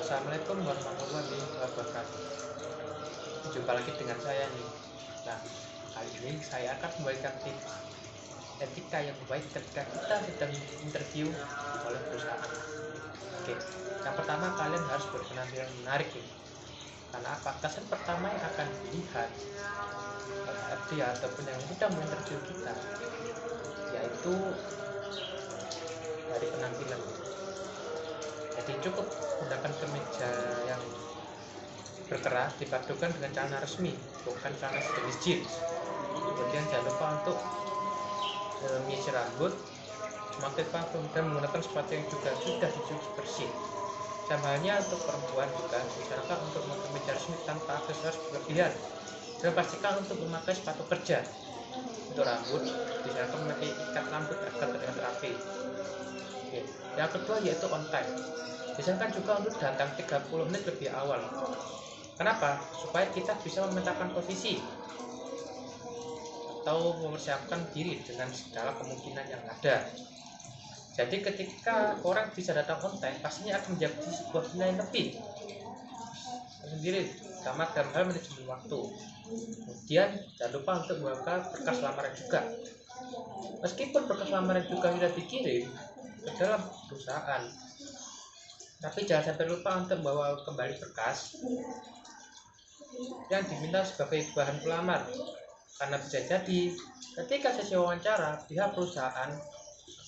Assalamualaikum warahmatullahi wabarakatuh. Jumpa lagi dengan saya nih. Nah, kali ini saya akan memberikan tips etika yang baik ketika kita sedang interview oleh perusahaan. Oke, yang pertama kalian harus berpenampilan menarik nih. Karena apa? Kesan pertama yang akan dilihat oleh dia ataupun yang sedang menginterview kita, yaitu dari penampilan. Jadi cukup gunakan kemeja yang berkerah dipadukan dengan celana resmi, bukan celana sejenis jeans. Kemudian jangan lupa untuk menyisir rambut, semakin parfum, dan menggunakan sepatu yang juga sudah dicuci bersih. Sama halnya untuk perempuan juga, disarankan untuk memakai kemeja resmi tanpa aksesoris berlebihan, dan pastikan untuk memakai sepatu kerja. Untuk rambut, disarankan memakai ikat rambut agar terlihat rapi. Oke. Yang kedua yaitu on time. Disarankan juga untuk datang 30 menit lebih awal. Kenapa? Supaya kita bisa memetakan posisi atau mempersiapkan diri dengan segala kemungkinan yang ada. Jadi ketika orang bisa datang on time, pastinya akan menjadi sebuah nilai lebih sendiri, sama dalam hal manajemen waktu. Kemudian jangan lupa untuk membawa berkas lamaran juga. Meskipun berkas lamaran juga sudah dikirim ke dalam perusahaan, tapi jangan sampai lupa untuk membawa kembali berkas yang diminta sebagai bahan pelamar, karena bisa jadi ketika sesi wawancara pihak perusahaan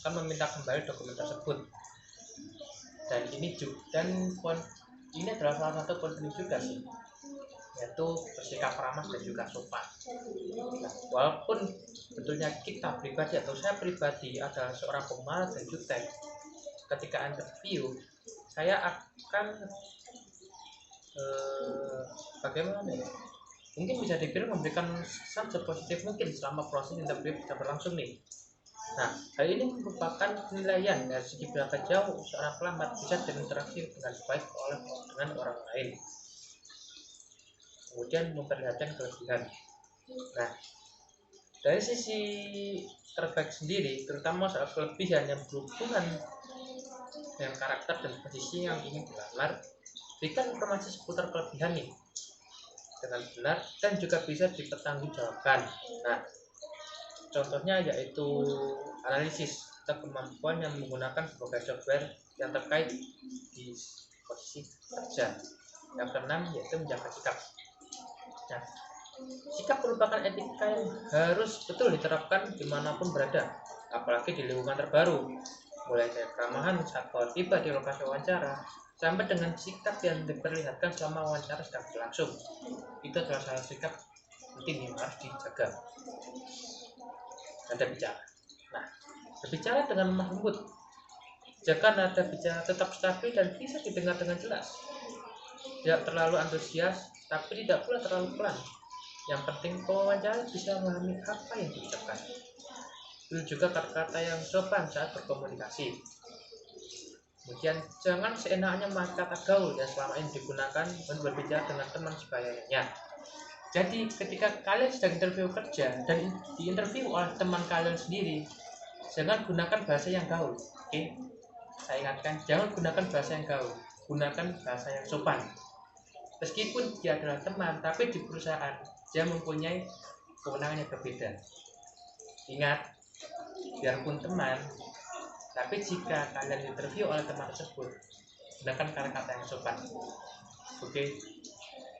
akan meminta kembali dokumen tersebut. Dan ini adalah salah satu poin penting juga sih, yaitu bersikap ramah dan juga sopan. Nah, walaupun tentunya kita pribadi atau saya pribadi adalah seorang pemalas dan jutek, ketika interview saya akan bagaimana ya, mungkin bisa dibilang memberikan kesan sepositif mungkin selama proses interview bisa berlangsung nih. Nah, hal ini merupakan penilaian dari segi berapa jauh seorang pelamar bisa berinteraksi dengan baik dengan orang lain, kemudian memperlihatkan kelebihan. Nah, dari sisi terbaik sendiri, terutama soal kelebihan yang berhubungan dengan karakter dan posisi yang ingin dilamar, berikan informasi seputar kelebihan nih dengan benar dan juga bisa dipertanggungjawabkan. Nah, contohnya yaitu analisis atau kemampuan yang menggunakan berbagai software yang terkait di posisi kerja. Yang keenam yaitu menjaga sikap. Nah, sikap merupakan etika yang harus betul diterapkan dimanapun berada, apalagi di lingkungan terbaru, mulai dari keramahan saat baru tiba di lokasi wawancara sampai dengan sikap yang diperlihatkan selama wawancara sedang berlangsung. Itu adalah salah sikap penting yang harus dijaga. Nada bicara. Nah, berbicara dengan lemah lembut, jaga nada bicara tetap stabil dan bisa didengar dengan jelas. Tidak terlalu antusias, tapi tidak pula terlalu pelan. Yang penting pewawancara bisa memahami apa yang diucapkan. Pilih juga kata-kata yang sopan saat berkomunikasi. Kemudian jangan seenaknya memakai kata gaul yang selama ini digunakan dan berbicara dengan teman sebayanya. Jadi ketika kalian sedang interview kerja dan diinterview oleh teman kalian sendiri, jangan gunakan bahasa yang gaul. Oke? Saya ingatkan, jangan gunakan bahasa yang gaul, gunakan bahasa yang sopan. Meskipun dia adalah teman, tapi di perusahaan dia mempunyai kewenangan yang berbeda. Ingat, biarpun teman, tapi jika kalian interview oleh teman tersebut, gunakan kata-kata yang sopan. Oke?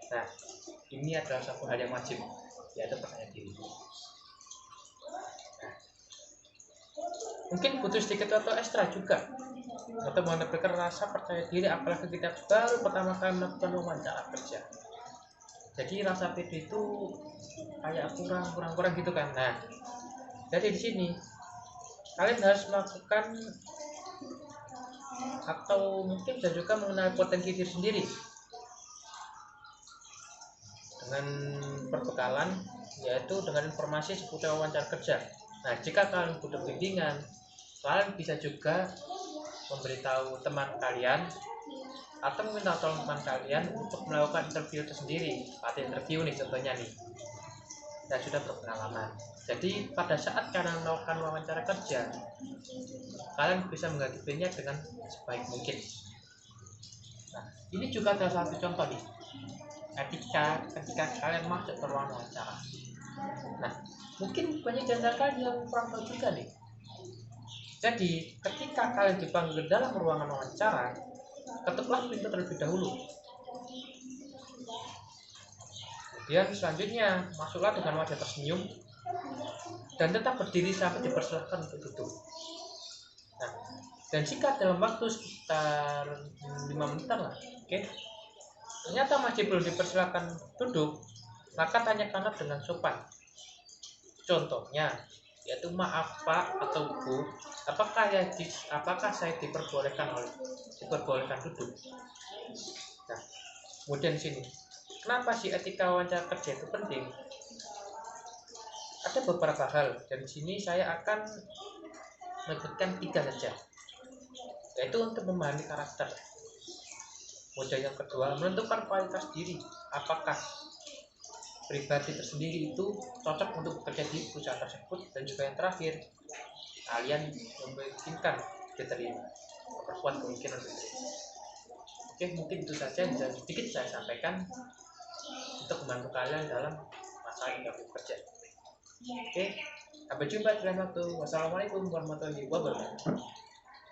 Nah, ini adalah satu hal yang wajib, yaitu percaya diri. Nah, mungkin butuh sedikit atau ekstra juga untuk menambahkan rasa percaya diri, apalagi kita baru pertama kali melakukan wawancara kerja. Jadi rasa pede itu kayak kurang gitu kan. Nah, jadi di sini kalian harus melakukan atau mungkin bisa juga mengenal potensi diri sendiri dengan perbekalan, yaitu dengan informasi seputar wawancara kerja. Nah, jika kalian butuh bimbingan, kalian bisa juga memberitahu teman kalian atau meminta tolong teman kalian untuk melakukan interview itu sendiri. Saat interview nih contohnya nih, dan sudah berpengalaman. Jadi pada saat kalian melakukan wawancara kerja, kalian bisa menghadapinya dengan sebaik mungkin. Nah, ini juga salah satu contoh nih, ketika kalian masuk ke ruang wawancara. Nah, mungkin banyak dari kalian yang kurang tahu juga nih. Jadi, ketika kalian dipanggil ke dalam ruangan wawancara, ketuklah pintu terlebih dahulu. Kemudian selanjutnya, masuklah dengan wajah tersenyum dan tetap berdiri sampai dipersilahkan untuk duduk. Nah, dan jika dalam waktu sekitar 5 menitan lah, oke, ternyata masih belum dipersilakan duduk, maka tanyakanlah dengan sopan. Contohnya, yaitu maaf Pak atau Bu, apakah saya diperbolehkan duduk? Nah, kemudian sini, kenapa sih etika wawancara kerja itu penting? Ada beberapa hal, dan di sini saya akan menyebutkan 3 saja, yaitu untuk memahami karakter. Kemudian yang kedua, menentukan kualitas diri, apakah pribadi tersendiri itu cocok untuk bekerja di perusahaan tersebut. Dan juga yang terakhir, kalian memungkinkan diterima, memperkuat kemungkinan diterima. Oke, mungkin itu saja yang bisa sedikit saya sampaikan untuk membantu kalian dalam masalah interview kerja. Oke, sampai jumpa di lain waktu. Wassalamualaikum warahmatullahi wabarakatuh.